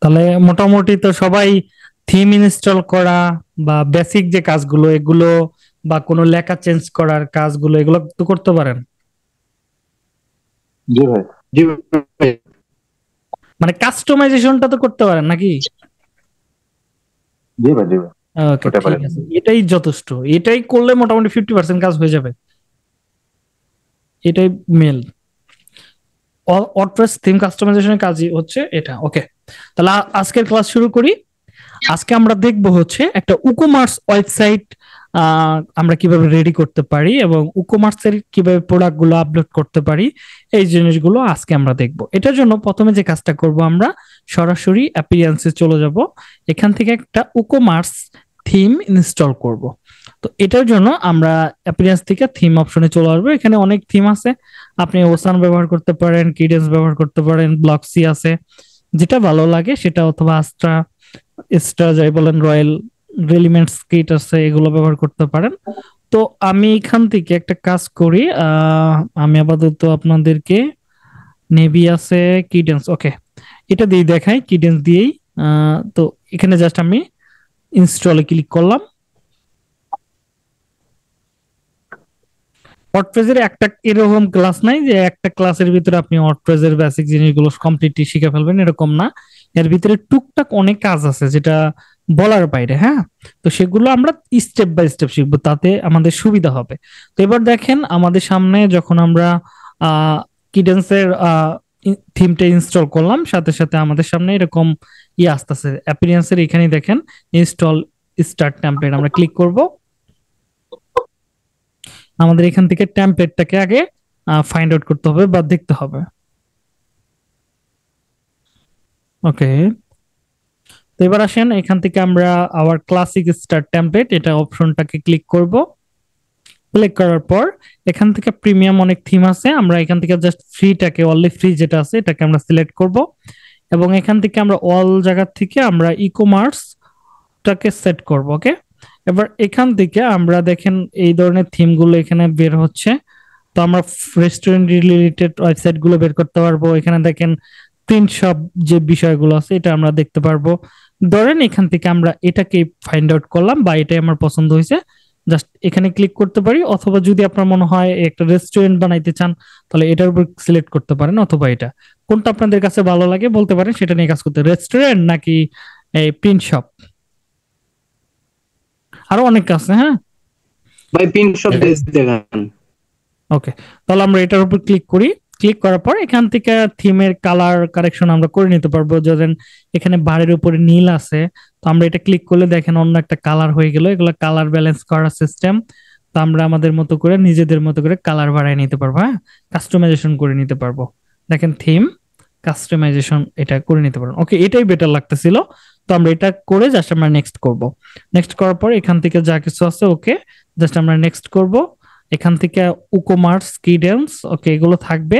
তাহলে মোটামুটি তো সবাই থিম ইনস্টল করা বা বেসিক যে কাজগুলো এগুলো বা কোনো লেখা চেঞ্জ করার কাজগুলো এগুলো তো করতে পারেন। জি ভাই। জি ভাই। মানে কাস্টমাইজেশনটা তো করতে পারেন নাকি? জি ভাই। জি ভাই। ওকে, ওটা ঠিক পারেন। আছে, এটাই যথেষ্ট। এটাই করলে মোটামুটি 50% কাজ হয়ে যাবে। এটাই মেল ওয়ার্ডপ্রেস থিম কাস্টমাইজেশনের কাজই হচ্ছে এটা। ওকে, তাহলে আজকের ক্লাস শুরু করি। আজকে আমরা দেখব হচ্ছে একটা উকোমার্স ওয়েবসাইট আমরা কিভাবে রেডি করতে পারি এবং উকোমার্সের কিভাবে প্রোডাক্ট গুলো আপলোড করতে পারি, এই জিনিসগুলো আজকে আমরা দেখব। এটার জন্য প্রথমে যে কাজটা করব, আমরা সরাসরি অ্যাপিয়ারেন্সে চলে যাব। এখান থেকে একটা উকোমার্স থিম ইনস্টল করব। তো এটার জন্য আমরা অ্যাপিয়ারেন্স থেকে থিম অপশনে চলে আসবো। এখানে অনেক থিম আছে, আপনি ওসান ব্যবহার করতে পারেন, কিডেন্স ব্যবহার করতে পারেন, ব্লকসি আছে, যেটা ভালো লাগে সেটা, অথবা আস্ট্রা এক্সট্রা যাই বলেন, রয়্যাল রেলিমেন্টস কিট আছে, এগুলো ব্যবহার করতে পারেন। তো আমি এখান থেকে একটা কাজ করি, আমি আপাতত আপনাদেরকে নেভি আছে, কিডেন্স, ওকে, এটা দিয়ে দেখাই, কিডেন্স দিয়েই। তো এখানে জাস্ট আমি ইনস্টলে ক্লিক করলাম। ওয়ার্ডপ্রেসের একটা এরকম ক্লাস নাই যে একটা ক্লাসের ভিতরে আপনি ওয়ার্ডপ্রেসের বেসিক জিনিসগুলো কমপ্লিটলি শিখে ফেলবেন, এরকম না। এর ভিতরে টুকটাক অনেক কাজ আছে যেটা বলার বাইরে, হ্যাঁ। তো সেগুলো আমরা স্টেপ বাই স্টেপ শিখবো, তাতে আমাদের সুবিধা হবে। তো এবার দেখেন আমাদের সামনে যখন আমরা কিডেন্সের থিমটা ইনস্টল করলাম, সাথে সাথে আমাদের সামনে এরকম আসতেছে অ্যাপিয়ারেন্সের, এখানে দেখেন ইনস্টল স্টার্ট টেমপ্লেট, আমরা ক্লিক করব। আমাদের এখান থেকে টেমপ্লেটটাকে আগে ফাইন্ড আউট করতে হবে বা দেখতে হবে। ওকে, তো এবার আসেন, এখান থেকে আমরা আওয়ার ক্লাসিক স্টার টেমপ্লেট এটা অপশনটাকে ক্লিক করব। ক্লিক করার পর এখান থেকে প্রিমিয়াম অনেক থিম আছে, আমরা এখান থেকে জাস্ট ফ্রিটাকে, অনলি ফ্রি যেটা আছে এটাকে আমরা সিলেক্ট করব। এবং এখান থেকে আমরা অল জায়গা থেকে আমরা ই কমার্সটাকে সেট করব। ওকে, এবার এখান থেকে আমরা দেখেন এই ধরনের থিমগুলো এখানে বের হচ্ছে। তো আমরা রেস্টুরেন্ট রিলেটেড ওয়েবসাইট গুলো বের করতে পারবো। এখানে দেখেন প্রিন্ট শপ যে বিষয়গুলো আছে এটা আমরা দেখতে পারবো। ধরেন এখান থেকে আমরা এটাকে ফাইন্ড আউট করলাম বা এটাই আমার পছন্দ হয়েছে, জাস্ট এখানে ক্লিক করতে পারি। অথবা যদি আপনার মনে হয় একটা রেস্টুরেন্ট বানাইতে চান, তাহলে এটার উপর সিলেক্ট করতে পারেন, অথবা এটা, কোনটা আপনাদের কাছে ভালো লাগে বলতে পারেন, সেটা নিয়ে কাজ করতে। রেস্টুরেন্ট নাকি এই প্রিন্ট শপ, আরো অনেক আছে, হ্যাঁ। ভাই পিন সব দেখান। ওকে, তাহলে আমরা এটার উপর ক্লিক করি। ক্লিক করার পর এখান থেকে থিমের কালার কারেকশন আমরা করে নিতে পারবো। ধরেন এখানে বারের উপরে নীল আছে, তো আমরা এটা ক্লিক করলে দেখেন অন্য একটা কালার হয়ে গেল। এগুলো কালার ব্যালেন্স করার সিস্টেম। তো আমরা আমাদের মতো করে নিজেদের মতো করে কালার বাড়ায় নিতে পারবো, হ্যাঁ, কাস্টমাইজেশন করে নিতে পারবো। দেখেন থিম কাস্টমাইজেশন এটা করে নিতে পারবো। ওকে, এটাই বেটার লাগতেছিল। তো আমরা এটা করে জাস্ট আমরা নেক্সট করব। নেক্সট করার পর এখান থেকে যা কিছু আছে ওকে, জাস্ট আমরা নেক্সট করব। এখান থেকে উকোমার্স কিডেন্স, ওকে, এগুলো থাকবে।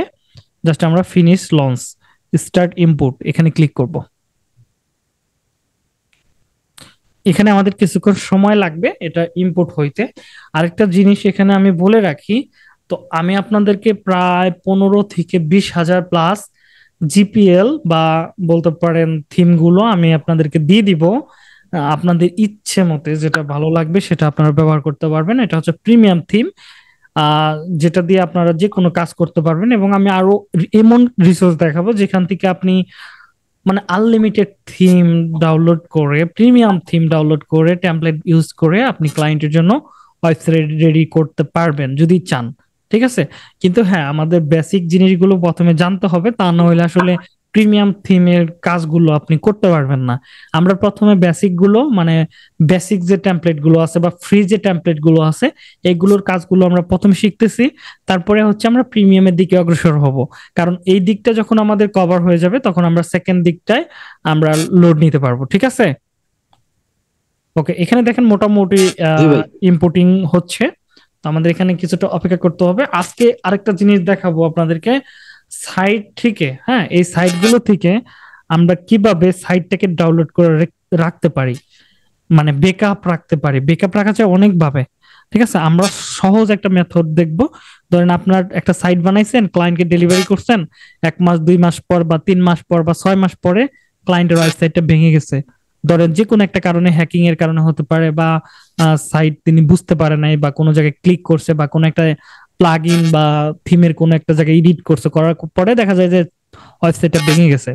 জাস্ট আমরা ফিনিশ লঞ্চ স্টার্ট ইম্পোর্ট এখানে ক্লিক করব। এখানে আমাদের কিছুক্ষণ সময় লাগবে এটা ইম্পোর্ট হইতে। আরেকটা জিনিস এখানে আমি বলে রাখি, তো আমি আপনাদেরকে প্রায় 15 থেকে 20 হাজার প্লাস জিপিএল বা বলতে পারেন থিম গুলো আমি আপনাদেরকে দিয়ে দিব। আপনাদের ইচ্ছে মতে যেটা ভালো লাগবে সেটা আপনারা ব্যবহার করতে পারবেন। এটা হচ্ছে প্রিমিয়াম থিম, যেটা দিয়ে আপনারা যে কোনো কাজ করতে পারবেন। এবং আমি আরো এমন রিসোর্স দেখাবো যেখান থেকে আপনি মানে আনলিমিটেড থিম ডাউনলোড করে, প্রিমিয়াম থিম ডাউনলোড করে, টেমপ্লেট ইউজ করে আপনি ক্লায়েন্টের জন্য ওয়েবসাইট রেডি করতে পারবেন যদি চান। ঠিক আছে, কিন্তু হ্যাঁ আমাদের বেসিক জিনিসগুলো প্রথমে জানতে হবে, তা না হলে আসলে প্রিমিয়াম থিমের কাজগুলো আপনি করতে পারবেন না। আমরা প্রথমে বেসিক গুলো মানে বেসিক যে টেমপ্লেট গুলো আছে বা ফ্রি যে টেমপ্লেট গুলো আছে এগুলোর কাজগুলো আমরা প্রথমে শিখতেছি। তারপরে হচ্ছে আমরা প্রিমিয়ামের দিকে অগ্রসর হব, কারণ এই দিকটা যখন আমাদের কভার হয়ে যাবে তখন আমরা সেকেন্ড দিকটায় আমরা লোড নিতে পারবো। ঠিক আছে, ওকে, এখানে দেখেন মোটামুটি জি ভাই। ইম্পোর্টিং হচ্ছে। তো আমাদের এখানে কিছুটা অপেক্ষা করতে হবে। আজকে আরেকটা জিনিস দেখাবো আপনাদেরকে, সাইট থেকে, হ্যাঁ, এই সাইট গুলো থেকে আমরা কিভাবে সাইটটাকে ডাউনলোড করে রাখতে পারি, মানে বেকআপ রাখতে পারি। বেকআপ রাখা যায় অনেক ভাবে। ঠিক আছে, আমরা সহজ একটা মেথড দেখব। ধরেন আপনার একটা সাইট বানাইছেন, ক্লায়েন্টকে ডেলিভারি করছেন, 1 মাস 2 মাস পর বা 3 মাস পর বা 6 মাস পরে ক্লায়েন্টের ওয়েবসাইটটা ভেঙে গেছে, ধরেন যে কোনো একটা কারণে, হ্যাকিং এর কারণে হতে পারে, বা সাইট তিনি বুঝতে পারে নাই, বা কোনো জায়গায় ক্লিক করছে, বা কোনো একটা প্লাগ ইন বা থিমের কোনো একটা জায়গায় এডিট করছে, করার পরে দেখা যায় যে ওয়েবসাইটটা ভেঙে গেছে।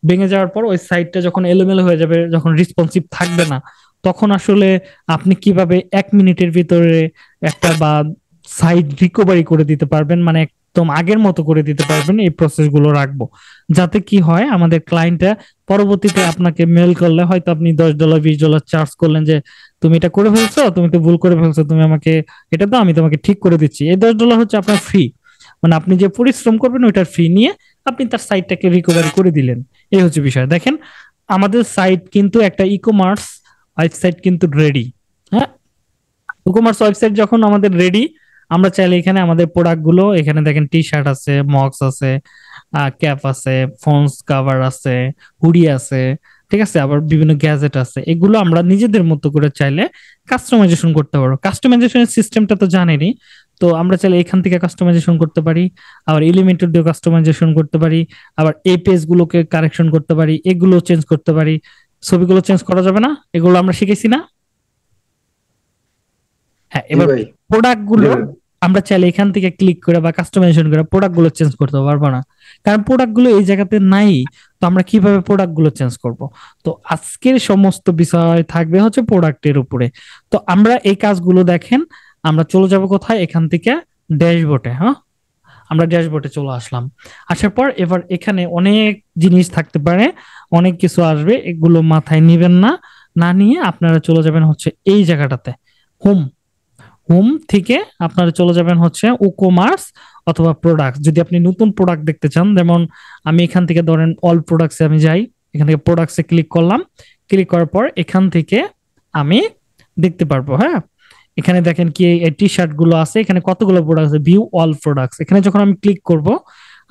ভেঙে যাওয়ার পর ওই সাইটটা যখন এলোমেলো হয়ে যাবে, যখন রেসপন্সিভ থাকবে না, তখন আসলে আপনি কিভাবে 1 মিনিটের ভিতরে একটা বা সাইট রিকভারি করে দিতে পারবেন, মানে একদম আগের মতো করে দিতে পারবেন, এই প্রসেস গুলো রাখবো। যাতে কি হয়, আমাদের ক্লায়েন্টরা পরবর্তীতে আপনাকে মেল করলে হয়তো আপনি $10 $20 চার্জ করলেন যে তুমি এটা করে ফেলছো, তুমি তো ভুল করে ফেলছো, তুমি আমাকে এটা দাও, আমি তোমাকে ঠিক করে দিচ্ছি। এই $10 হচ্ছে আপনার ফ্রি, মানে আপনি যে পরিশ্রম করবেন ওইটার ফি নিয়ে আপনি তার সাইটটাকে রিকভারি করে দিলেন। এই হচ্ছে বিষয়। দেখেন, আমাদের সাইট কিন্তু একটা ই কমার্স ওয়েবসাইট কিন্তু রেডি। হ্যাঁ, ই কমার্স ওয়েবসাইট যখন আমাদের রেডি, আমরা চাইলে এখানে আমাদের প্রোডাক্ট গুলো, এখানে দেখেন টি শার্ট আছে, মক্স আছে, ক্যাপ আছে, ফোনস কাভার আছে, হুডি আছে, ঠিক আছে, আবার বিভিন্ন গ্যাজেট আছে, এগুলো আমরা নিজেদের মতো করে চাইলে কাস্টমাইজেশন করতে পারবো। কাস্টমাইজেশনের সিস্টেমটা তো জানেনই, তো আমরা চাইলে এখান থেকে কাস্টমাইজেশন করতে পারি, আবার এলিমেন্টর দিয়ে কাস্টমাইজেশন করতে পারি, আবার এই পেজ গুলোকে কারেকশন করতে পারি, এগুলো চেঞ্জ করতে পারি। ছবিগুলো চেঞ্জ করা যাবে না? এগুলো আমরা শিখেছি না? হ্যাঁ, জি এবার ভাই। প্রোডাক্ট গুলো আমরা চাইলে এখান থেকে ক্লিক করে বা কাস্টমাইজেশন করে প্রোডাক্ট গুলো চেঞ্জ করতে পারবো না, কারণ প্রোডাক্ট গুলো এই জায়গাতে নাই। তো আমরা কিভাবে প্রোডাক্ট গুলো চেঞ্জ করব? তো আজকের সমস্ত বিষয় থাকবে হচ্ছে প্রোডাক্টের উপরে। তো আমরা এই কাজগুলো দেখেন, আমরা চলে যাব কোথায়, এখান থেকে ড্যাশবোর্ডে। হ্যাঁ, আমরা ড্যাশবোর্ডে চলে আসলাম। আসার পর এবার এখানে অনেক জিনিস থাকতে পারে, অনেক কিছু আসবে, এগুলো মাথায় নিবেন না। না নিয়ে আপনারা চলে যাবেন হচ্ছে এই জায়গাটাতে, হোম। হোম থেকে আপনারা চলে যাবেন হচ্ছে ই-কমার্স অথবা প্রোডাক্ট। যদি আপনি নতুন প্রোডাক্ট দেখতে চান, যেমন আমি এখান থেকে ধরেন অল প্রোডাক্টসে আমি যাই, এখান থেকে প্রোডাক্টসে ক্লিক করলাম। ক্লিক করার পর এখান থেকে আমি দেখতে পারবো। হ্যাঁ, এখানে দেখেন কি এই টি শার্ট গুলো আছে, এখানে কতগুলো প্রোডাক্ট আছে, ভিউ অল প্রোডাক্টস। এখানে যখন আমি ক্লিক করব,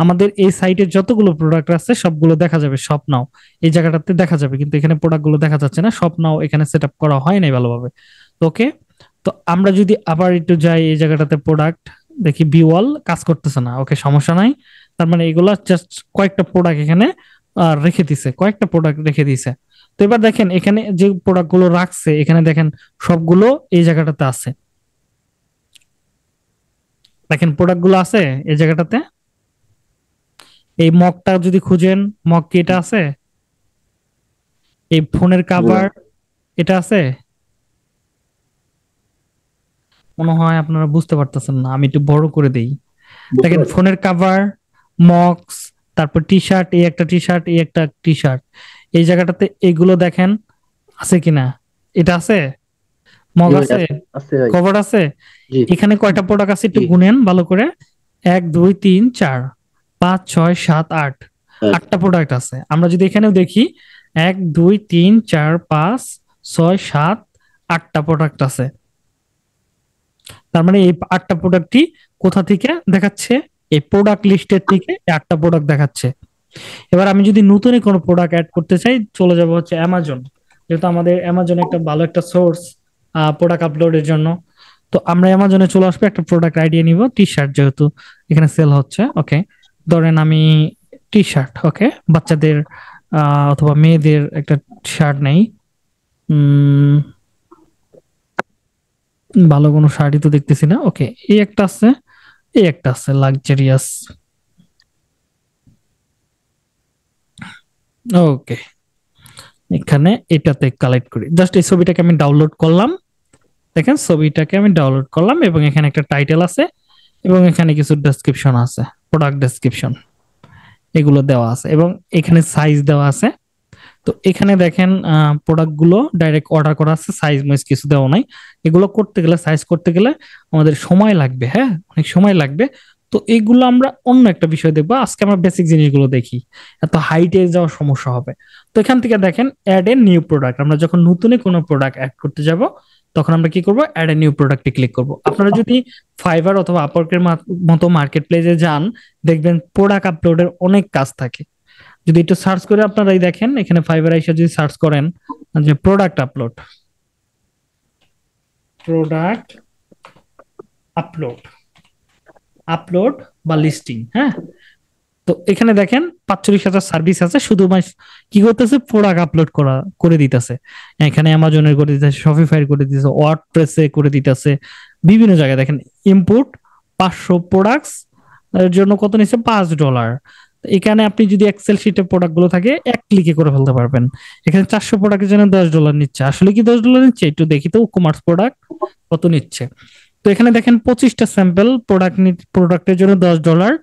আমাদের এই সাইটে যতগুলো প্রোডাক্ট আছে সবগুলো দেখা যাবে। শপ নাও এই জায়গাটাতে দেখা যাবে, কিন্তু এখানে প্রোডাক্ট গুলো দেখা যাচ্ছে না, শপ নাও এখানে সেট আপ করা হয় নাই ভালোভাবে। ওকে, তো আমরা যদি আবার একটু যাই এই জায়গাটাতে, প্রোডাক্ট দেখি ভিউ অল কাজ করতেছে না। ওকে, সমস্যা নাই। তার মানে এগুলা জাস্ট কয়েকটা প্রোডাক্ট এখানে রেখে দিছে, কয়েকটা প্রোডাক্ট রেখে দিছে। তো এবার দেখেন এখানে যে প্রোডাক্ট গুলো রাখছে, এখানে দেখেন সবগুলো এই জায়গাটাতে আছে। দেখেন প্রোডাক্ট গুলো আছে এই জায়গাটাতে। এই মগটা যদি খুঁজেন, মগ কি এটা আছে? এই ফোনের কাভার এটা আছে? মনে হয় আপনারা বুঝতে পারতেছেন না, আমি একটু বড় করে দেই। দেখেন ফোনের কাভার, মক্স, তারপর টি শার্ট, এই একটা টি শার্ট, এই একটা টি শার্ট, এই জায়গাটাতে এগুলো দেখেন আছে কিনা। এটা আছে, মগ জি ভাই, আছে, আছে ভাই। কভার আছে। জি এখানে কয়টা প্রোডাক্ট আছে একটু জি। গুনেন ভালো করে। 1 2 3 4 5 6 7 8, হ্যাঁ। 8টা প্রোডাক্ট আছে। আমরা যদি এখানেও দেখি, 1 2 3 4 5 6 7 8টা প্রোডাক্ট আছে। তার মানে এই 8টা প্রোডাক্টই কোথা থেকে দেখাচ্ছে? এই প্রোডাক্ট লিস্টের থেকে 8টা প্রোডাক্ট দেখাচ্ছে। এবার আমি যদি নতুন কোনো প্রোডাক্ট অ্যাড করতে চাই, চলে যাব হচ্ছে অ্যামাজন, যেহেতু আমাদের অ্যামাজন একটা ভালো একটা সোর্স প্রোডাক্ট আপলোডের জন্য। তো আমরা অ্যামাজনে চলে আসবো, একটা প্রোডাক্ট আইডিয়া নিব, টি শার্ট যেহেতু এখানে সেল হচ্ছে। ওকে, ধরেন আমি টি শার্ট, ওকে, বাচ্চাদের অথবা মেয়েদের একটা শার্ট নেই। উম ভালো কোনো শাড়ি তো দেখতেছি না। ওকে, এই একটা আছে, এই একটা আছে লাক্সারিয়াস। ওকে, এখানে এটাতে কালেক্ট করি, জাস্ট এই ছবিটাকে আমি ডাউনলোড করলাম। দেখেন ছবিটাকে আমি ডাউনলোড করলাম, এবং এখানে একটা টাইটেল আছে, এবং এখানে কিছু ডেসক্রিপশন আছে, প্রোডাক্ট ডেসক্রিপশন এগুলো দেওয়া আছে, এবং এখানে সাইজ দেওয়া আছে। তো এখানে দেখেন প্রোডাক্ট গুলো ডাইরেক্ট অর্ডার করা আছে, সাইজ মাইজ কিছু দেওয়া নাই। এগুলো করতে গেলে, সাইজ করতে গেলে আমাদের সময় লাগবে, হ্যাঁ, অনেক সময় লাগবে। তো এইগুলো আমরা অন্য একটা বিষয় দেখবো, আজকে আমরা বেসিক জিনিসগুলো দেখি, এত হাইটে যাওয়ার সমস্যা হবে। তো এখান থেকে দেখেন অ্যাড এ নিউ প্রোডাক্ট, আমরা যখন নতুন কোনো প্রোডাক্ট অ্যাড করতে যাব, তখন আমরা কি করব? অ্যাড এ নিউ প্রোডাক্টে ক্লিক করব। আপনারা যদি ফাইবার অথবা আপওয়ার্কের মতো মার্কেট প্লেসে যান, দেখবেন প্রোডাক্ট আপলোডের অনেক কাজ থাকে। যদি একটু সার্চ করে আপনারাই দেখেন, এখানে ফাইবার আইসা যদি সার্চ করেন যে product upload, product upload, upload বা লিস্টিং, হ্যাঁ, তো এখানে দেখেন 45,000 সার্ভিস আছে, শুধু কি করতেছে, প্রোডাক্ট আপলোড করে দিতেছে। এখানে অ্যামাজনের করে দিতেছে, শপিফাই করে দিতেছে, ওয়ার্ডপ্রেসে করে দিতেছে, বিভিন্ন জায়গায় দেখেন। ইম্পোর্ট 500 প্রোডাক্টস এর জন্য কত নিচ্ছে, $5। এখানে আপনি যদি এক্সেল শিটে প্রোডাক্ট গুলো থাকে এক ক্লিকে করে ফেলতে পারবেন। এখানে 400 প্রোডাক্টের জন্য $10 নিচ্ছে। আসলে কি $10 নিচ্ছে, একটু দেখি তো কমার্স প্রোডাক্ট কত নিচ্ছে। তো এখানে দেখেন 25টা স্যাম্পল প্রোডাক্টের জন্য $10,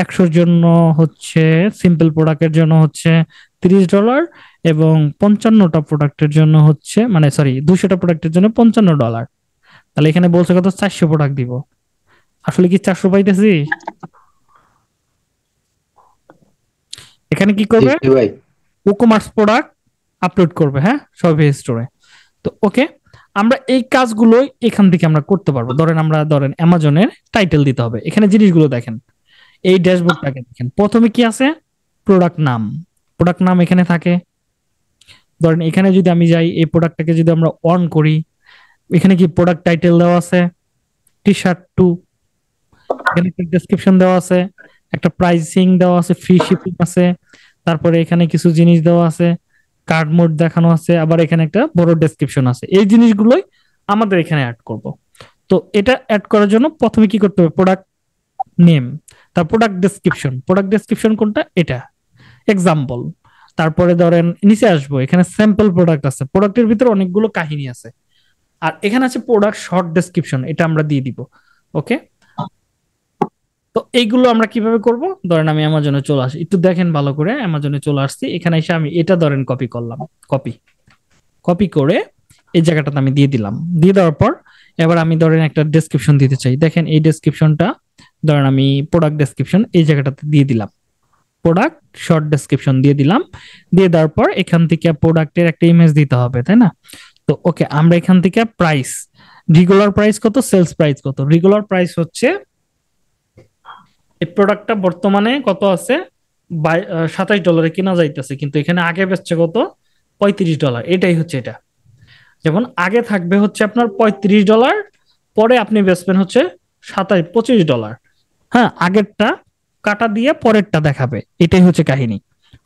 100-র জন্য হচ্ছে, সিম্পল প্রোডাক্টের জন্য হচ্ছে $30, এবং 55টা প্রোডাক্টের জন্য হচ্ছে, মানে সরি 200টা প্রোডাক্টের জন্য $55। তাহলে এখানে বলছে কত, 400 প্রোডাক্ট দিব। আসলে কি 400 পাইতেছি? এখানে কি জি করবে, ভাই। ই-কমার্স প্রোডাক্ট আপলোড করবে, হ্যাঁ, শপিফাই স্টোরে। তো ওকে, আমরা এই কাজগুলোই এখান থেকে আমরা করতে পারবো। ধরেন অ্যামাজনের টাইটেল দিতে হবে। এখানে জিনিসগুলো দেখেন, এই ড্যাশবোর্ডটাকে দেখেন, প্রথমে কি আছে, প্রোডাক্ট নাম। প্রোডাক্ট নাম এখানে থাকে। ধরেন এখানে যদি আমি যাই, এই প্রোডাক্টটাকে যদি আমরা অন করি, এখানে কি প্রোডাক্ট টাইটেল দেওয়া আছে, টি শার্ট 2, এখানে একটা ডেসক্রিপশন দেওয়া আছে, একটা প্রাইসিং দেওয়া আছে, ফ্রি শিপিং আছে, তারপরে এখানে কিছু জিনিস দেওয়া আছে, কার্ড মোড দেখানো আছে, আবার এখানে একটা বড় ডেসক্রিপশন আছে। এই জিনিসগুলোই আমাদের এখানে অ্যাড করব। তো এটা অ্যাড করার জন্য প্রথমে কি করতে হবে, প্রোডাক্ট নেম, তার প্রোডাক্ট ডেসক্রিপশন কোনটা, এটা এক্সাম্পল। তারপরে ধরেন নিচে আসবো, এখানে স্যাম্পল প্রোডাক্ট আছে, প্রোডাক্টের ভিতরে অনেকগুলো কাহিনী আছে। আর এখানে আছে প্রোডাক্ট শর্ট ডেসক্রিপশন, এটা আমরা দিয়ে দিব। ওকে, তো এইগুলো আমরা কিভাবে করব, ধরেন আমি অ্যামাজনে চলে আসি, একটু দেখেন ভালো করে, অ্যামাজনে চলে আসছি, এখানে এসে আমি এটা ধরেন কপি করলাম, কপি কপি করে এই জায়গাটাতে আমি দিয়ে দিলাম। দিয়ে দেওয়ার পর এবার আমি ধরেন একটা ডেসক্রিপশন দিতে চাই, দেখেন এই ডেসক্রিপশনটা, ধরেন আমি প্রোডাক্ট ডেসক্রিপশন এই জায়গাটাতে দিয়ে দিলাম, প্রোডাক্ট শর্ট ডেসক্রিপশন দিয়ে দিলাম। দিয়ে দেওয়ার পর এখান থেকে প্রোডাক্টের একটা ইমেজ দিতে হবে, তাই না? তো ওকে, আমরা এখান থেকে প্রাইস, রেগুলার প্রাইস কত, সেলস প্রাইস কত। রেগুলার প্রাইস হচ্ছে, এই প্রোডাক্টটা বর্তমানে কত আছে, $27 কেনা যাইতেছে, কিন্তু এখানে আগে বেচছে কত, $35। এটাই হচ্ছে এটা। যেমন আগে থাকবে হচ্ছে আপনার $35, পরে আপনি বেচবেন হচ্ছে $25। হ্যাঁ, আগেরটা কাটা দিয়ে পরেরটা দেখাবে, এটাই হচ্ছে কাহিনী।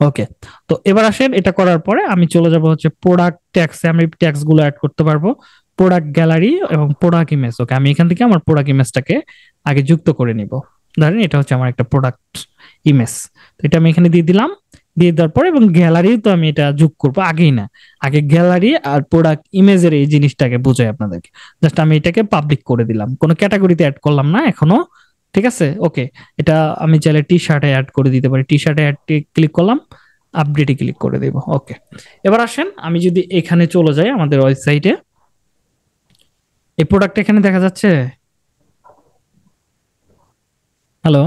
ওকে, তো এবার আসেন, এটা করার পরে আমি চলে যাব হচ্ছে প্রোডাক্ট ট্যাক্সে। আমি ট্যাক্স গুলো অ্যাড করতে পারবো, প্রোডাক্ট গ্যালারি এবং প্রোডাক্ট ইমেজ। ওকে, আমি এখান থেকে আমার প্রোডাক্ট ইমেজটাকে আগে যুক্ত করে নিব। ধরেন এটা হচ্ছে আমার একটা প্রোডাক্ট ইমেজ, তো এটা আমি এখানে দিয়ে দিলাম। দিয়ে দেওয়ার পরে এবং গ্যালারি তো আমি এটা যোগ করবো আগেই না, আগে গ্যালারি আর প্রোডাক্ট ইমেজের এই জিনিসটাকে বোঝাই আপনাদেরকে। জাস্ট আমি এটাকে পাবলিক করে দিলাম, কোনো ক্যাটাগরিতে অ্যাড করলাম না এখনো। ঠিক আছে, ওকে। এটা আমি চাইলে টি শার্টে অ্যাড করে দিতে পারি, টি শার্টে অ্যাড ক্লিক করলাম, আপডেটে ক্লিক করে দেব। ওকে, এবার আসেন আমি যদি এখানে চলে যাই আমাদের ওয়েবসাইটে, এই প্রোডাক্ট এখানে দেখা যাচ্ছে। হ্যালো,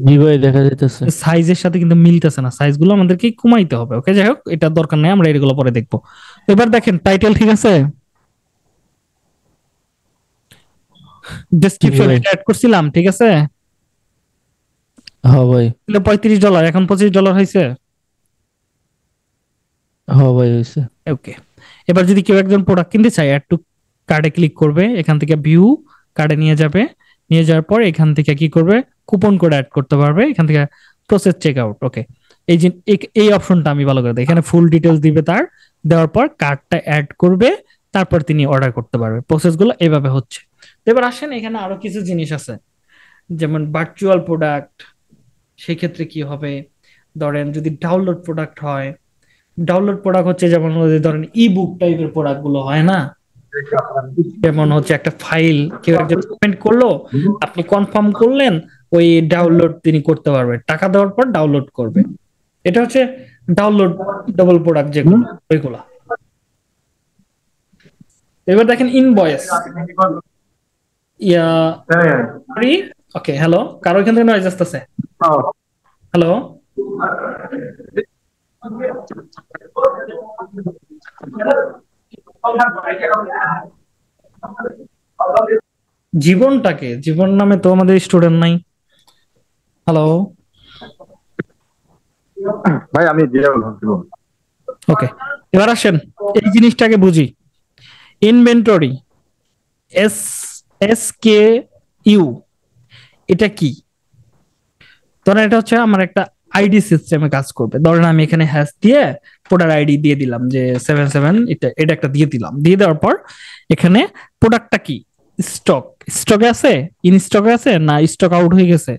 জি ভাই, দেখা যাইতেছে। সাইজের সাথে কিন্তু মিলতেছে না, সাইজগুলো আমাদেরকে কমাইতে হবে। ওকে, যাই হোক, এটা দরকার নেই, আমরা এগুলো পরে দেখবো। এবার দেখেন টাইটেল ঠিক আছে, ডেসক্রিপশন ভাই, এটা অ্যাড করছিলাম, ঠিক আছে। হ্যাঁ ভাই, $35, এখন $25 হয়েছে। হ্যাঁ ভাই হয়েছে। ওকে, এবার যদি কেউ একজন প্রোডাক্ট কিনতে চায়, অ্যাড টু কার্ডে ক্লিক করবে, এখান থেকে ভিউ কার্ডে নিয়ে যাবে। নিয়ে যাওয়ার পর এখান থেকে কি করবে, কুপন কোড অ্যাড করতে পারবে, এখান থেকে প্রসেস চেক আউট। ওকে, এই যে এই অপশনটা আমি ভালো করে দিই, এখানে ফুল ডিটেলস দিবে তার, দেওয়ার পর কার্ডটা অ্যাড করবে, তারপর তিনি অর্ডার করতে পারবে। প্রসেসগুলো এভাবে হচ্ছে। তো এবার আসেন, এখানে আরো কিছু জিনিস আছে, যেমন ভার্চুয়াল প্রোডাক্ট। সেক্ষেত্রে কি হবে, ধরেন যদি ডাউনলোড প্রোডাক্ট হয়, ডাউনলোড প্রোডাক্ট হচ্ছে যেমন ওই যে ধরেন ই বুক টাইপের প্রোডাক্ট গুলো হয় না, যেমন হচ্ছে একটা ফাইল কেউ একজন পেমেন্ট করলো, আপনি কনফার্ম করলেন, ওই ডাউনলোড তিনি করতে পারবে, টাকা দেওয়ার পর ডাউনলোড করবে। এটা হচ্ছে ডাউনলোড ডাবল প্রোডাক্ট যেগুলো, ওইগুলা। এবার দেখেন ইনভয়েস, ইয়া, ওকে, হ্যালো, কারো এখান থেকে নয়েজ আসতেছে, হ্যালো। জীবন নামে তো আমাদের স্টুডেন্ট নাই। হ্যালো, ভাই আমি দিয়ে বলবো। ওকে, এবার আসেন এই জিনিসটাকে বুঝি। ইনভেন্টরি, এস, SKU, এটা কি? ধরেন এটা হচ্ছে আমার একটা আইডি সিস্টেমে কাজ করবে। ধরেন আমি এখানে হ্যাশ দিয়ে প্রোডাক্ট আইডি দিয়ে দিলাম যে 77, এটা একটা দিয়ে দিলাম। দিয়ে দেওয়ার পর এখানে প্রোডাক্টটা কি, স্টকে আছে, ইন স্টকে আছে না স্টক আউট হয়ে গেছে,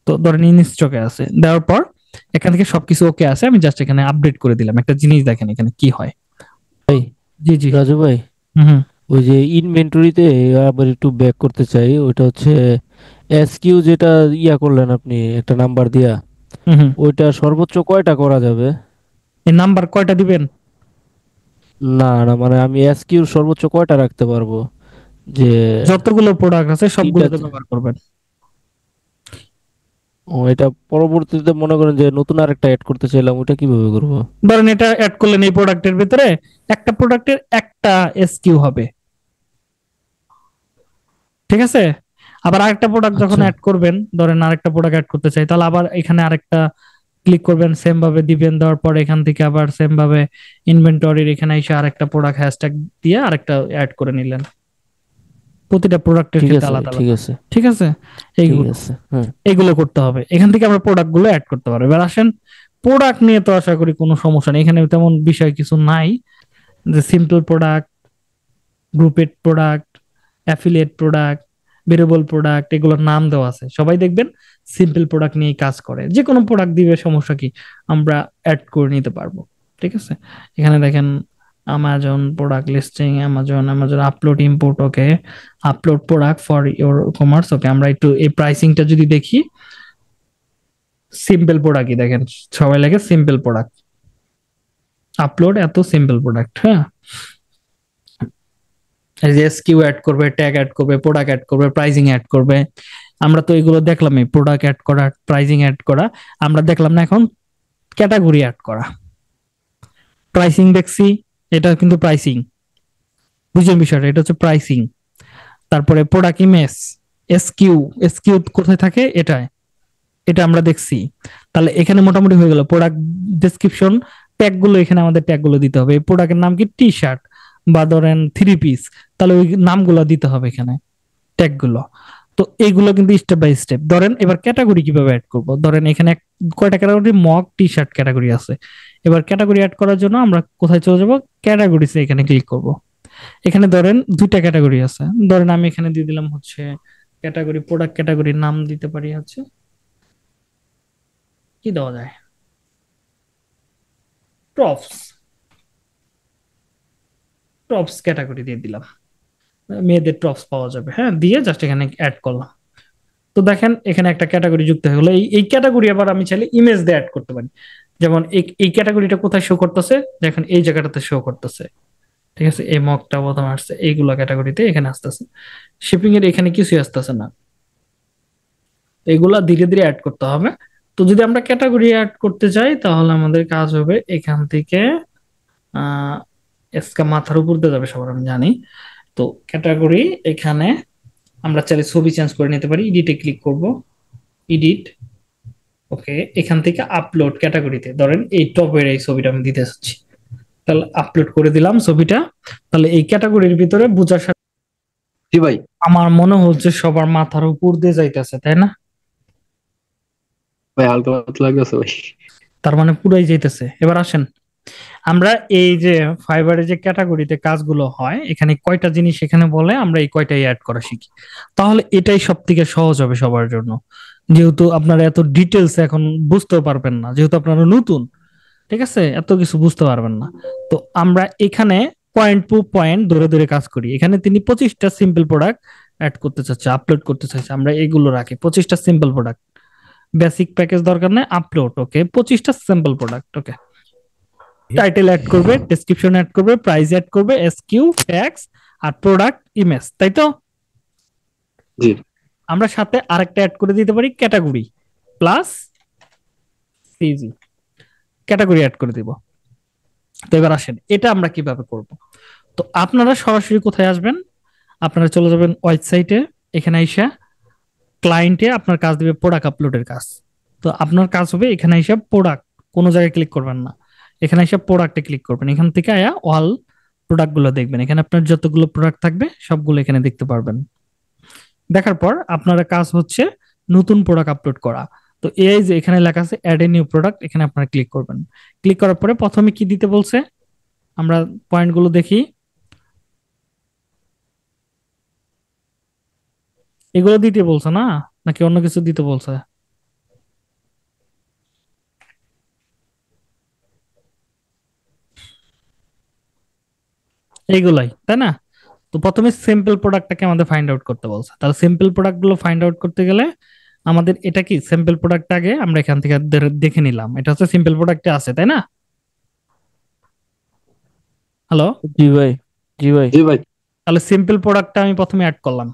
তো ধরেন ইন স্টকে আছে। দেওয়ার পর এখান থেকে সবকিছু ওকে আছে, আমি জাস্ট এখানে আপডেট করে দিলাম। একটা জিনিস দেখেন এখানে কি হয়। ভাই জি জি। রাজু ভাই, হুম হুম। ওই যে ইনভেন্টরিতে আবার একটু ব্যাক করতে চাই, ওইটা হচ্ছে এসকিউ যেটা ইয়া করলেন আপনি একটা নাম্বার দিয়া, হুম হুম। ওইটা সর্বোচ্চ কয়টা করা যাবে? এই নাম্বার কয়টা দিবেন? না না, মানে আমি এসকিউ সর্বোচ্চ কয়টা রাখতে পারবো? যে যতগুলো প্রোডাক্ট আছে তিনটা সবগুলোতে ব্যবহার করবেন। ও, এটা পরবর্তীতে মনে করেন যে নতুন আরেকটা অ্যাড করতে চাইলাম, ওটা কিভাবে করব? ধরেন এটা অ্যাড করলেন এই প্রোডাক্টের ভিতরে, একটা প্রোডাক্টের একটা এসকিউ হবে, ঠিক আছে? আবার আরেকটা প্রোডাক্ট যখন আচ্ছা, অ্যাড করবেন, ধরেন আরেকটা প্রোডাক্ট অ্যাড করতে চাই, তাহলে আবার এখানে আরেকটা ক্লিক করবেন, সেম ভাবে দিবেন। দেওয়ার পর এখান থেকে আবার সেম ভাবে ইনভেন্টরির এখানে এসে আরেকটা প্রোডাক্ট হ্যাশট্যাগ দিয়ে আরেকটা অ্যাড করে নিলেন, প্রতিটা প্রোডাক্টের ঠিক ক্ষেত্রে আছে ভাই, আলাদা ঠিক আলাদা। আছে, ঠিক আছে, ঠিক এইগুলো আছে, হ্যাঁ। এইগুলো করতে হবে। এখান থেকে আমরা প্রোডাক্ট গুলো অ্যাড করতে পারবো। এবার আসেন, প্রোডাক্ট নিয়ে তো আশা করি কোনো সমস্যা নেই, এখানে তেমন বিষয় কিছু নাই। যে simple product, grouped product, affiliate product, variable product, এগুলোর নাম দেওয়া আছে। সবাই দেখবেন সিম্পল প্রোডাক্ট নিয়ে কাজ করে, যে কোনো প্রোডাক্ট দিবে, সমস্যা কি, আমরা অ্যাড করে নিতে পারবো। ঠিক আছে, এখানে দেখেন Amazon product listing, Amazon upload import, okay, upload product for your commerce, okay. আমরা একটু এই প্রাইসিংটা যদি দেখি, সিম্পল প্রোডাক্টই দেখেন, সবাই লাগে সিম্পল প্রোডাক্ট, আপলোড এত সিম্পল প্রোডাক্ট। হ্যাঁ, এই যে এসকিউ অ্যাড করবে, ট্যাগ অ্যাড করবে, প্রোডাক্ট অ্যাড করবে, প্রাইজিং অ্যাড করবে। আমরা তো এগুলো দেখলামই, প্রোডাক্ট অ্যাড করা, প্রাইজিং অ্যাড করা। আমরা দেখলাম না এখন ক্যাটাগরি অ্যাড করা। প্রাইসিং দেখছি, এটা কিন্তু প্রাইসিং, বুঝছেন বিষয়টা, এটা হচ্ছে প্রাইসিং। তারপরে প্রোডাক্ট ইমেজ, এসকিউ, এসকিউ কোথায় থাকে, এটায়, এটা আমরা দেখছি। তাহলে এখানে মোটামুটি হয়ে গেল। প্রোডাক্ট ডেসক্রিপশন, ট্যাগ গুলো এখানে আমাদের ট্যাগ গুলো দিতে হবে। এই প্রোডাক্টের নাম কি, টি শার্ট বা ধরেন থ্রি পিস, তাহলে ওই নামগুলো দিতে হবে এখানে, ট্যাগ গুলো। তো এইগুলো কিন্তু স্টেপ বাই স্টেপ। ধরেন এবার ক্যাটাগরি কিভাবে অ্যাড করব, ধরেন এখানে কয়টা category, mock T shirt category আছে। এবার ক্যাটাগরি অ্যাড করার জন্য আমরা কোথায় চলে যাব, ক্যাটাগরিতে এখানে ক্লিক করব। এখানে ধরেন দুইটা ক্যাটাগরি আছে, ধরেন আমি এখানে দিয়ে দিলাম হচ্ছে ক্যাটাগরি, প্রোডাক্ট ক্যাটাগরির নাম দিতে পারি হচ্ছে, কি দেওয়া যায়, টপস, টপস ক্যাটাগরি দিয়ে দিলাম। মেয়েদের টপস পাওয়া যাবে, হ্যাঁ, দিয়ে জাস্ট এখানে অ্যাড করলাম। তো দেখেন এখানে একটা ক্যাটাগরি যুক্ত হয়ে গেলো। এই ক্যাটাগরি আবার আমি চাইলে ইমেজ দিয়ে অ্যাড করতে পারি। যেমন এই ক্যাটাগরিটা কোথায় শো করতেছে, দেখেন এই জায়গাটাতে শো করতেছে। ঠিক আছে, এই মকটা প্রথমে আসছে, এইগুলো ক্যাটাগরিতে এখানে আসতেছে। শিপিং এর এখানে কিছুই আসতেছে না, এগুলা ধীরে ধীরে অ্যাড করতে হবে। তো যদি আমরা ক্যাটাগরি অ্যাড করতে চাই, তাহলে আমাদের কাজ হবে এখান থেকে আহ মাথার উপর দিয়ে যাবে সবার, আমি জানি। তো ক্যাটাগরি, এখানে আমরা চাইলে ছবি চেঞ্জ করে নিতে পারি, এডিটে ক্লিক করব, এডিট, ওকে। এখান থেকে আপলোড ক্যাটাগরিতে, ধরেন এই টপের এই ছবিটা আমি দিতে চাচ্ছি, তাহলে আপলোড করে দিলাম ছবিটা। তাহলে এই ক্যাটাগরির ভিতরে বোঝার সাথে জি ভাই। আমার মনে হচ্ছে সবার মাথার উপর দিয়ে যাইতেছে, তাই না? ভাই হালকা পাতলা লাগতেছে ভাই। তার মানে পুরাই যাইতেছে। এবার আসেন, আমরা এই যে ফাইবারে যে ক্যাটাগরিতে কাজগুলো হয়, এখানে কয়টা জিনিস এখানে বলে, আমরা এই কয়টাই অ্যাড করা শিখি। তাহলে এটাই সব থেকে সহজ হবে সবার জন্য, যেহেতু আপনারা এত ডিটেলস এখন বুঝতেও পারবেন না, যেহেতু আপনারা নতুন। ঠিক আছে, এত কিছু বুঝতে পারবেন না। তো আমরা এখানে পয়েন্ট টু পয়েন্ট ধরে ধরে কাজ করি। এখানে তিনি 25টা সিম্পল প্রোডাক্ট অ্যাড করতে চাচ্ছে, আপলোড করতে চাচ্ছে, আমরা এগুলো রাখি 25টা সিম্পল প্রোডাক্ট। বেসিক প্যাকেজ দরকার নেই, আপলোড, ওকে, 25টা সিম্পল প্রোডাক্ট, ওকে। টাইটেল অ্যাড করবে, ডেসক্রিপশন অ্যাড করবে, প্রাইস অ্যাড করবে, এসকিউ, ট্যাক্স, আর প্রোডাক্ট ইমেজ, তাই তো? জি আমরা সাথে আরেকটা অ্যাড করে দিতে পারি, category plus CG, category add করে দিব। তো এবার আসেন এটা আমরা কিভাবে করব। তো আপনারা সরাসরি কোথায় আসবেন, আপনারা চলে যাবেন ওয়েবসাইটে, এখানে আইসা ক্লায়েন্টে আপনার কাজ দিবে প্রোডাক্ট আপলোডের কাজ। তো আপনার কাজ হবে এখানে আইসা প্রোডাক্ট, কোনো জায়গায় ক্লিক করবেন না, এখানে এসে প্রোডাক্টে ক্লিক করবেন। এখান থেকে আয়া অল প্রোডাক্ট গুলো দেখবেন, এখানে আপনার যতগুলো প্রোডাক্ট থাকবে সবগুলো এখানে দেখতে পারবেন। দেখার পর আপনারা কাজ হচ্ছে নতুন প্রোডাক্ট আপলোড করা। তো এই যে এখানে লেখা আছে অ্যাড এ নিউ প্রোডাক্ট, এখানে আপনারা ক্লিক করবেন। ক্লিক করার পরে প্রথমে কি দিতে বলছে আমরা পয়েন্টগুলো দেখি। এগুলো দিতে বলছে না, নাকি অন্য কিছু দিতে বলছে? এইগুলাই তাই না? তো প্রথমে সিম্পল প্রোডাক্টটাকে আমাদের ফাইন্ড আউট করতে বলছে। তাহলে সিম্পল প্রোডাক্ট গুলো ফাইন্ড আউট করতে গেলে আমাদের এটা কি সিম্পল প্রোডাক্ট আগে আমরা এখান থেকে দেখে নিলাম, এটা হচ্ছে সিম্পল প্রোডাক্টে আছে তাই না? হ্যালো, জি ভাই, জি ভাই। জি ভাই। তাহলে সিম্পল প্রোডাক্টটা আমি প্রথমে অ্যাড করলাম।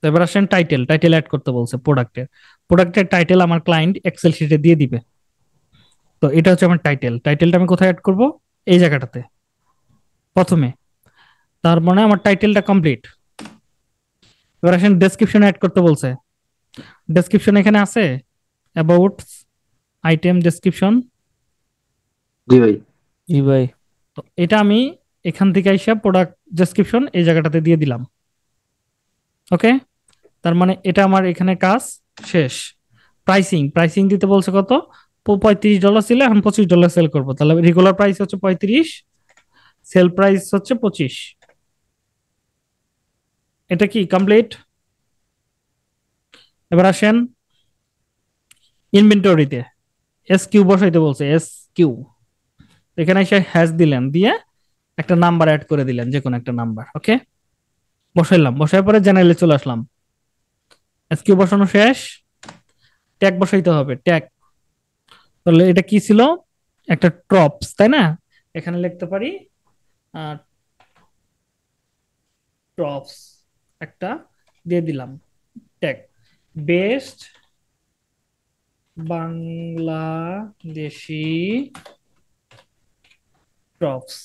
তো এবার আসেন টাইটেল, টাইটেল অ্যাড করতে বলছে প্রোডাক্টের। প্রোডাক্টের টাইটেল আমার ক্লায়েন্ট এক্সেল শিটে দিয়ে দিবে। তো এটা হচ্ছে আমার টাইটেল, টাইটেলটা আমি কোথায় অ্যাড করব? এই জায়গাটাতে প্রথমে। তার মানে আমার টাইটেলটা কমপ্লিট। এবার আসেন ডেসক্রিপশন অ্যাড করতে বলছে। ডেসক্রিপশন এখানে আছে, অ্যাবাউট, আইটেম ডেসক্রিপশন। জি ভাই। জি ভাই। তো এটা আমি এখান থেকে এসে প্রোডাক্ট ডেসক্রিপশন এই জায়গাটাতে দিয়ে দিলাম। ওকে, তার মানে এটা আমার এখানে কাজ শেষ। প্রাইসিং, প্রাইসিং দিতে বলছে কত? $35 ছিল, এখন $25 সেল করবো, তাহলে রেগুলার প্রাইস হচ্ছে 35, সেল প্রাইস হচ্ছে 25। এটা কি কমপ্লিট? এবার আসেন ইনভেন্টরিতে এস কিউ বসাইতে বলছে, এস কিউ। এখানে এসে হ্যাশ দিলেন, দিয়ে একটা নাম্বার অ্যাড করে দিলেন, যে কোনো একটা নাম্বার। ওকে, বসাইলাম, বসার পরে জেনারেলে চলে আসলাম। এস কিউ বসানো শেষ, ট্যাগ বসাইতে হবে, ট্যাগ। তাহলে এটা কি ছিল? একটা ট্রপস তাই না? এখানে লিখতে পারি ট্রপস, একটা দিয়ে দিলাম ট্যাগ। বেস্ট বাংলাদেশি ট্রপস,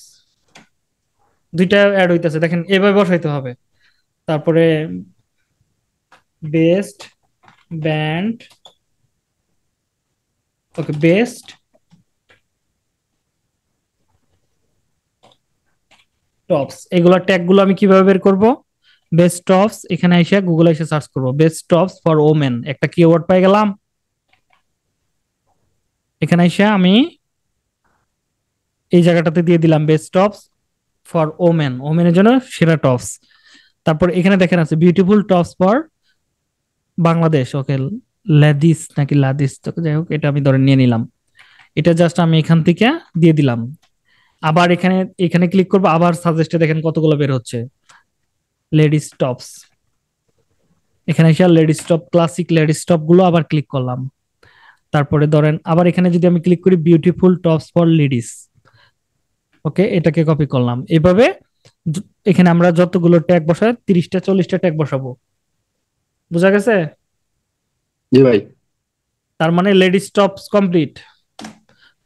দুইটা অ্যাড হইতেছে দেখেন, এভাবে বসাইতে হবে। তারপরে বেস্ট ব্যান্ড, ওকে, বেস্ট টপস। এগুলা ট্যাগ গুলো আমি কিভাবে বের করব? বেস্ট টপস, এখানে এসে গুগলে এসে সার্চ করব বেস্ট টপস ফর ওমেন, একটা কিওয়ার্ড পাই গেলাম। এখানে এসে আমি এই জায়গাটাতে দিয়ে দিলাম বেস্ট টপস ফর ওমেন, ওমেনের জন্য সেরা টপস। তারপর এখানে দেখেন আছে beautiful tops for Bangladesh. Okay, ladies নাকি লাদিস, তো যাই হোক, এটা আমি ধরে নিয়ে নিলাম। এটা জাস্ট আমি এখান থেকে দিয়ে দিলাম। আবার এখানে এখানে ক্লিক করবো, আবার সাজেস্টে দেখেন কতগুলো বের হচ্ছে লেডিস টপস। এখানে এসে ladies top, classic ladies top গুলো আবার ক্লিক করলাম। তারপরে ধরেন আবার এখানে যদি আমি ক্লিক করি বিউটিফুল টপস ফর লেডিস, ওকে, এটাকে কপি করলাম। এভাবে এখানে আমরা যতগুলো ট্যাগ বসাই 30টা 40টা ট্যাগ বসাবো। বুঝা গেছে? জি ভাই। তার মানে ladies tops complete.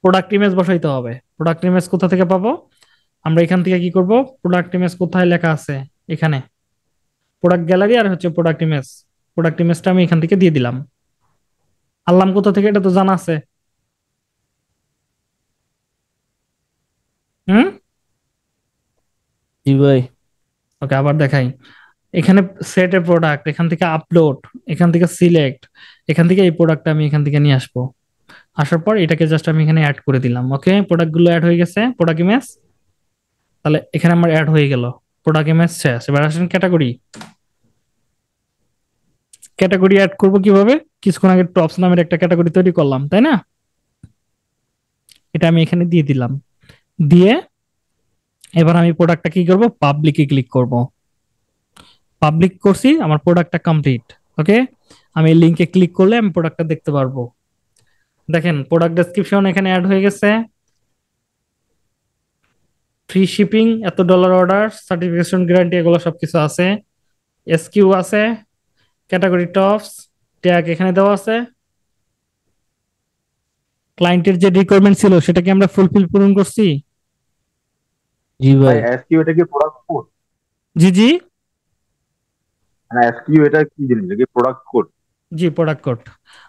Product image বসাইতে হবে। প্রোডাক্ট ইমেজ কোথা থেকে পাবো? আমরা এখান থেকে কি করব? প্রোডাক্ট ইমেজ কোথায় লেখা আছে? এখানে প্রোডাক্ট গ্যালারি আর হচ্ছে প্রোডাক্ট ইমেজ। প্রোডাক্ট ইমেজটা আমি এখান থেকে দিয়ে দিলাম। আনলাম কোথা থেকে এটা তো জানা আছে। হুম, জি ভাই। ওকে, আবার দেখাই। এখানে সেট এ প্রোডাক্ট, এখান থেকে আপলোড, এখান থেকে সিলেক্ট, এখান থেকে এই প্রোডাক্টটা আমি এখান থেকে নিয়ে আসবো। আসার পর এটাকে জাস্ট আমি এখানে অ্যাড করে দিলাম। ওকে, প্রোডাক্ট গুলো অ্যাড হয়ে গেছে, প্রোডাক্ট ইমেজ। তাহলে এখানে আমার অ্যাড হয়ে গেল প্রোডাক্ট ইমেজ শেষ। এবার আসেন ক্যাটাগরি। ক্যাটাগরি অ্যাড করব কিভাবে? কিছুক্ষণ আগে টপস নামের একটা ক্যাটাগরি তৈরি করলাম তাই না? এটা আমি এখানে দিয়ে দিলাম। দিয়ে এবার আমি প্রোডাক্টটা কি করব? পাবলিকে ক্লিক করব। পাবলিক করছি, আমার প্রোডাক্টটা কমপ্লিট। ওকে, আমি লিংকে ক্লিক করলে আমি প্রোডাক্টটা দেখতে পারবো। দেখেন প্রোডাক্ট ডেসক্রিপশন এখানে অ্যাড হয়ে গেছে, ফ্রি শিপিং, এত ডলার অর্ডার, সার্টিফিকেশন গ্যারান্টি, এগুলো সবকিছু আছে। এসকিউ আছে, ক্যাটাগরি টপস, ট্যাগ এখানে দেওয়া আছে। ক্লায়েন্টের যে রিকোয়ারমেন্ট ছিল সেটা কি আমরা ফুলফিল পূরণ করছি? জি ভাই ভাই। এসকিউ এটা কি প্রোডাক্ট কোড? জি জি মানে এসকিউ এটা কি জিনিস? এটা কি প্রোডাক্ট কোড? জি, প্রোডাক্ট কোড।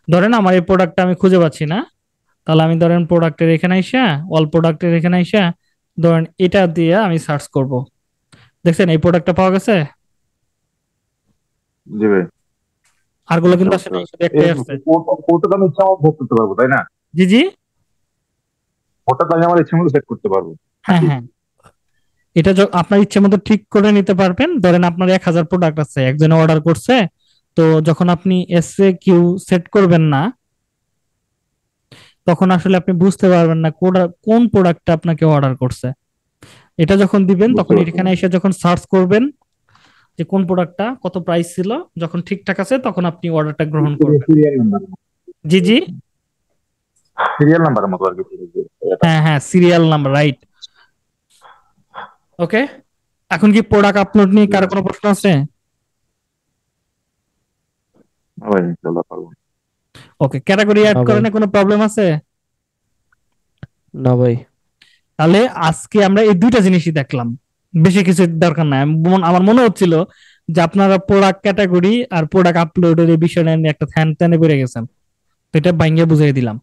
ধরেন আমার এই প্রোডাক্টটা আমি খুঁজে পাচ্ছি না, তাহলে আমি ধরেন প্রোডাক্টের এখানে আইসা, অল প্রোডাক্টের এখানে আইসা ধরেন এটা দিয়ে আমি সার্চ করব। দেখছেন এই প্রোডাক্টটা পাওয়া গেছে। জি ভাই। আরগুলো কিন্তু আচ্ছা আসলে আচ্ছা শুধু একটাই আসছে। কোডটা তো আমি ইচ্ছা মতো ভোগ করতে পারবো, তাই না? জি জি, কোডটা তো আমি আমার ইচ্ছা মতো সেট করতে পারবো হ্যাঁ নাকি? হ্যাঁ, এটা আপনার ইচ্ছে মতো ঠিক করে নিতে পারবেন। ধরেন আপনার 1000 প্রোডাক্ট আছে, একজনে অর্ডার করছে, তো যখন আপনি এসএ কিউ সেট করবেন না, তখন আসলে আপনি বুঝতে পারবেন না কোন প্রোডাক্টটা আপনাকে অর্ডার করছে। এটা যখন দিবেন বুঝতে তখন পারছি। এখানে এসে যখন সার্চ করবেন যে কোন প্রোডাক্টটা কত প্রাইস ছিল, যখন ঠিকঠাক আছে তখন আপনি অর্ডারটা গ্রহণ করবেন। সিরিয়াল নাম্বার, জি জি, সিরিয়াল নাম্বারের মতো আর কি। এটা হ্যাঁ হ্যাঁ, সিরিয়াল নাম্বার, রাইট। ওকে, এখন কি প্রোডাক্ট আপলোড নিয়ে কারো কোনো প্রশ্ন আছে? ভাই ইনশাল্লাহ পারবো। ওকে, ক্যাটাগরি অ্যাড না ভাই, করার কোনো প্রবলেম আছে? না ভাই। তাহলে আজকে আমরা এই দুইটা জিনিসই দেখলাম, বেশি কিছু দরকার নাই। আমার মনে হচ্ছিল যে আপনারা প্রোডাক্ট ক্যাটাগরি আর প্রোডাক্ট আপলোডের এই বিষয়টা নিয়ে একটা ধ্যান ত্যানে পড়ে গেছেন, তো এটা ভাঙ্গে বুঝিয়ে দিলাম।